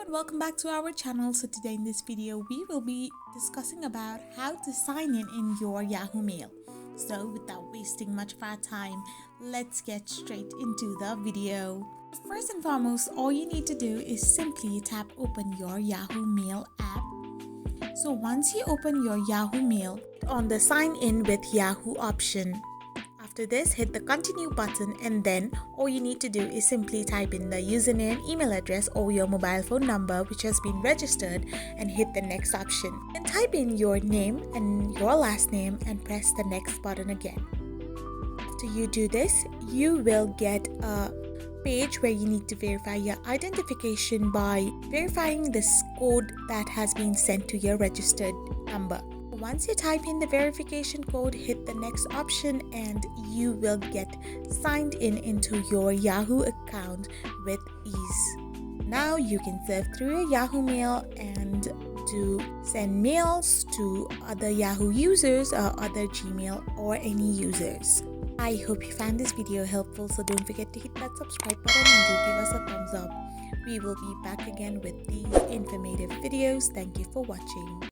and welcome back to our channel. So today in this video we will be discussing about how to sign in your Yahoo Mail. So without wasting much of our time, let's get straight into the video. First and foremost, all you need to do is simply tap open your Yahoo Mail app. So once you open your Yahoo Mail, on the sign in with Yahoo option. After this, hit the continue button, and then all you need to do is simply type in the username, email address or your mobile phone number which has been registered and hit the next option. And type in your name and your last name and press the next button again. After you do this, you will get a page where you need to verify your identification by verifying this code that has been sent to your registered number. Once you type in the verification code, hit the next option and you will get signed in into your Yahoo account with ease. Now you can surf through your Yahoo Mail and send mails to other Yahoo users or other Gmail or any users. I hope you found this video helpful, so don't forget to hit that subscribe button and do give us a thumbs up. We will be back again with these informative videos. Thank you for watching.